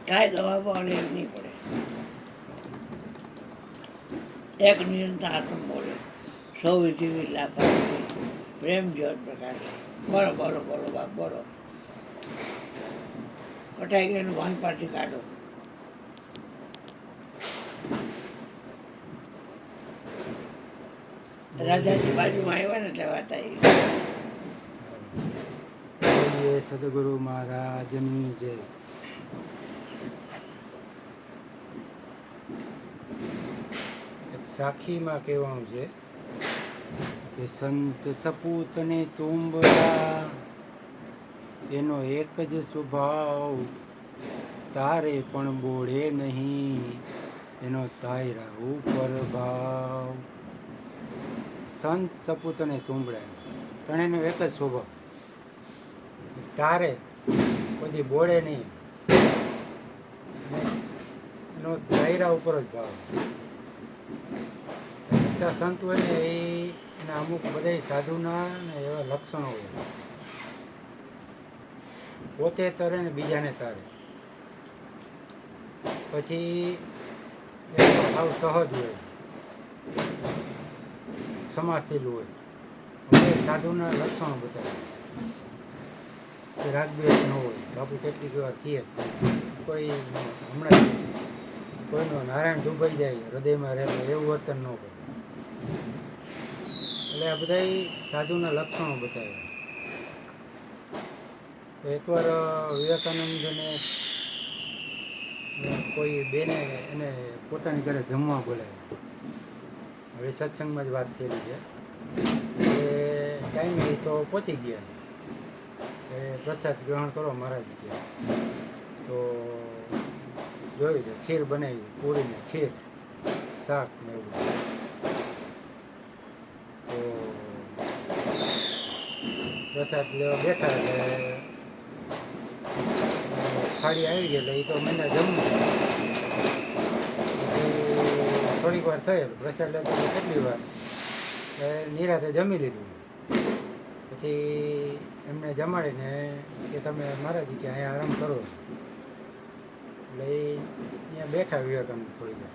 કાંઈ દવા બવા લેવી નહીં પડે. એક નિરંતર આત્મ બોલે, સૌ જીવી લાભાર્થી, પ્રેમ જ્યોત પ્રકાશ. બોલો બોલો બોલો બાપ બોલો. કટાઈ ગયેલું ભાન પાછી કાઢો. રાજાજી બાજુમાં આવ્યા ને એટલે વાત આવી. સદગુરુ મહારાજની જય. એક સાખીમાં કહેવાનું છે કે સંત સપૂતને તુંબડા, એનો એક જ સ્વભાવ, તારે પણ બોળે નહીં, એનો તાયરા ઉપર ભાવ. સંત સપૂતને તુંબડા, ત્રણેયનો એક જ સ્વભાવ, તારે કોઈ બોળે નહીં, એનો દાયરા ઉપર જ ભાવ. સંત હોય ને એના અમુક બધા સાધુના ને એવા લક્ષણો હોય, પોતે તરે ને બીજાને તારે. પછી આવ સહજ હોય, સમાજશીલ હોય, સાધુના લક્ષણો બતાવે. રાગદ્વેષ ન હોય. બાપુ કેટલીક વાર કહે કોઈ હમણાં કોઈનો નારાયણ ડૂબાઈ જાય હૃદયમાં રહેલો એવું વર્તન ન કરે. એટલે આ બધા સાધુના લક્ષણો બતાવ્યા. તો એકવાર વિવેકાનંદને કોઈ બેને એને પોતાની ઘરે જમવા બોલાવ્યા. હવે સત્સંગમાં જ વાત થયેલી છે. એ ટાઈમે તો પહોંચી ગયા, એ પ્રસાદ ગ્રહણ કરો મહારાજ કે. તો જોયું છે ખીર બનાવી, પૂરીને ખીર, શાક ને એવું. તો પ્રસાદ લેવા બેઠા એટલે થાળી આવી ગઈ. એટલે એ તો મને જમવું. પછી થોડીક વાર થઈ પ્રસાદ લેતો કેટલી વાર નિરાતે જમી લીધું. પછી એમને જમાડીને કે તમે મહારાજ કે અહીંયા આરામ કરો. એટલે અહીંયા બેઠા વિવેકાનંદ થોડી વાર.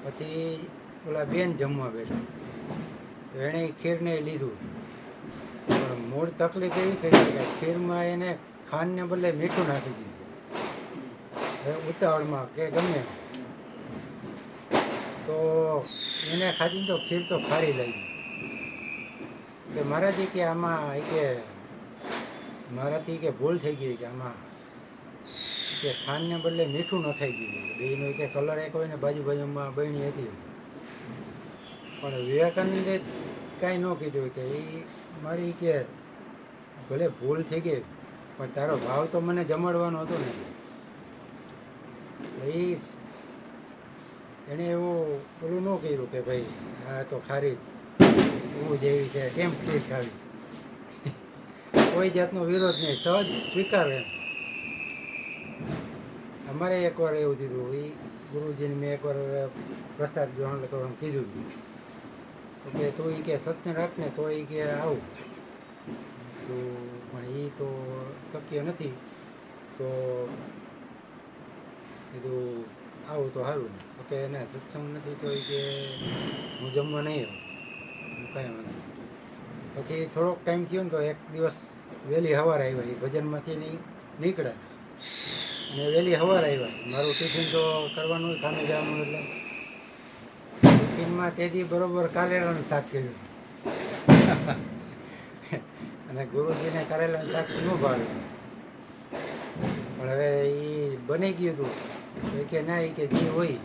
પછી ઓલા બેન જમવા બેઠા. તો એણે ખીરને લીધું. પણ મૂળ તકલીફ એવી થઈ કે ખીરમાં એને ખાંડને બદલે મીઠું નાખી દીધું. હવે ઉતાવળમાં કે ગમે તો એને ખાધી તો ખીર તો ખારી લાગી. કે મહારાજી કે આમાં કે મારાથી કે ભૂલ થઈ ગઈ, કે આમાં કે ખાંડને બદલે મીઠું નખાઈ ગયું. બેનો કે કલર એક હોય ને બાજુમાં બની હતી. પણ વિવેકાનંદે કાંઈ ન કીધું કે એ મારી કે ભલે ભૂલ થઈ ગઈ પણ તારો ભાવ તો મને જમાડવાનો હતો ને. એ એણે એવું પેલું ન કર્યું કે ભાઈ આ તો ખારી એવું જેવી છે, કેમ ખીર ખાવી. કોઈ જાતનો વિરોધ નહીં, સહજ સ્વીકારે. અમારે એકવાર એવું થયું. એ ગુરુજીને મેં એકવાર પ્રસાદ ગ્રહણ કરવાનું કીધું તો કે તું એ કે સત્ય રાખને તો એ કે આવું. તો પણ એ તો શક્ય નથી. તો કીધું આવું તો સારું. તો કે એને સત્સંગ નથી તો એ કે હું જમવા નહીં આવું. કાંઈ વાંધો. પછી થોડોક ટાઈમ થયો ને તો એક દિવસ વહેલી સવારે આવ્યા. એ ભજનમાંથી નીકળ્યા અને વહેલી સવારે આવ્યા. મારું ટિફિન તો કરવાનું હોય, કામે જવાનું. એટલે ટિફિનમાં તેથી બરોબર કારેલાનું શાક કર્યું. અને ગુરુજીને કારેલાનું શાક ન ભાવે. પણ હવે એ બની ગયું હતું તો એ કે ના, એ કે જે હોય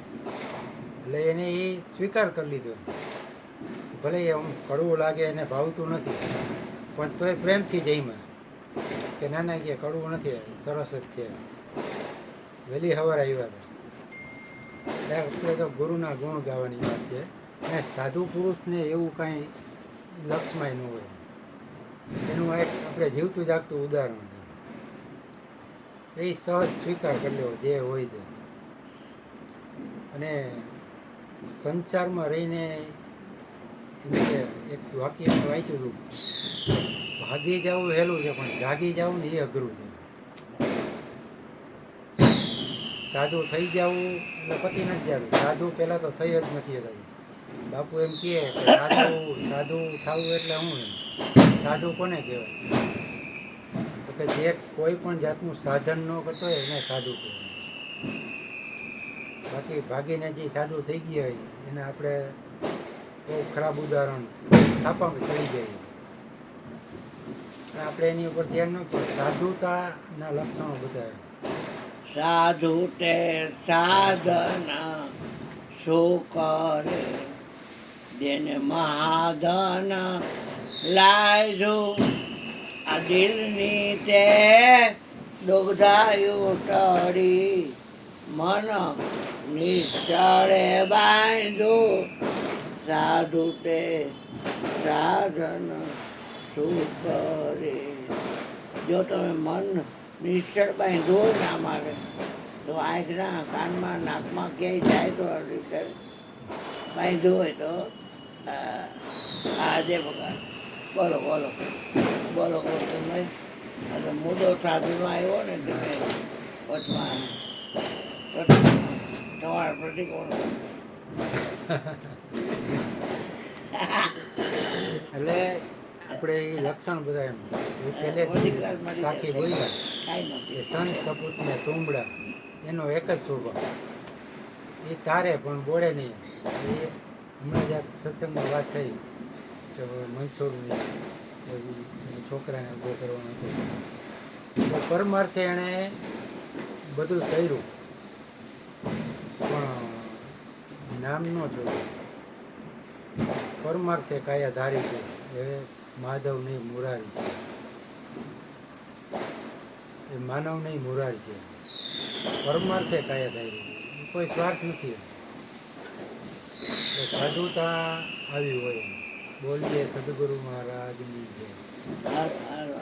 એટલે એને એ સ્વીકાર કરી લીધો. ભલે આમ કડવું લાગે, એને ભાવતું નથી, પણ તોય પ્રેમથી જઈમાં કે ના ના કે કડવું નથી, સરસ જ છે. વહેલી સવારે આવ્યા હતા. એટલે તો ગુરુના ગુણ ગાવાની વાત છે. અને સાધુ પુરુષને એવું કાંઈ લક્ષમાં ન હોય. એનું એક આપણે જીવતું જાગતું ઉદાહરણ છે. એ સહજ સ્વીકાર કરી લેવો જે હોય તે. અને સંસારમાં રહીને એક વાક્ય વાંચ્યું હતું, ભાગી જવું હેલું છે પણ જાગી જવું ને એ અઘરું છે. સાધુ થઈ જવું એટલે પતી નથી જતું. સાધુ પહેલાં તો થઈ જ નથી શકતું. બાપુ એમ કહે કે સાધુ થવું એટલે શું એમ? સાધુ કોને કહેવાય? તો કે જે કોઈ પણ જાતનું સાધન ન કરતો હોય એને સાધુ કહેવાય. બાકી ભાગીને જે સાધુ થઈ ગયા હોય એને આપણે બહુ ખરાબ ઉદાહરણ છાપામાં ચડી જાય. આપણે એની ઉપર ધ્યાન ન પડે. સાધુતાના લક્ષણો બધા સાધુ તે સાધના સુકરે જેને મહાધન લાયજો આ દિલની તે દુગ્ધાયુ ટળી મન નિશ્ચળે બાંધો સાધુ તે સાધન સુકરે. જો તમે મન નિશ્ચળ બાંધો ના મારે તો આંખના કાનમાં નાકમાં ક્યાંય જાય તો નિશ્ચળ બાંધો હોય તો આજે પગાર બોલો બોલો બોલો બોલો તમે એટલે મુદ્દો સાધુનો આવ્યો ને તમે વચમાં તમારા પ્રતિકોણ એટલે આપણે એ લક્ષણ બધા એમ એ પહેલેથી સાખી બોલ્યા કાંઈ કે નથી. સંત સપૂત ને તુંબડા એનો એક જ સ્વભાવ. એ તારે પણ બોલે નહીં. એ હમણાં જ આ સત્સંગમાં વાત થઈ કે મનસુરની છોકરાને ઉભો કરવાનો હતો. તો પરમાર્થે એણે બધું કર્યું પણ નામ ન જોયું. પરમાર્થે કાયા ધારી છે એ માધવ નહીં મુરારી છે. એ માનવ નહીં મુરારી છે. પરમાર્થે કાયા ધારી એ કોઈ સ્વાર્થ નથી. એ સાધુતા આવી હોય. બોલીએ સદગુરુ મહારાજની જય. હાલો હાલો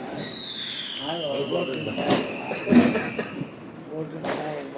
હાલો ગોવિંદ સાહેબ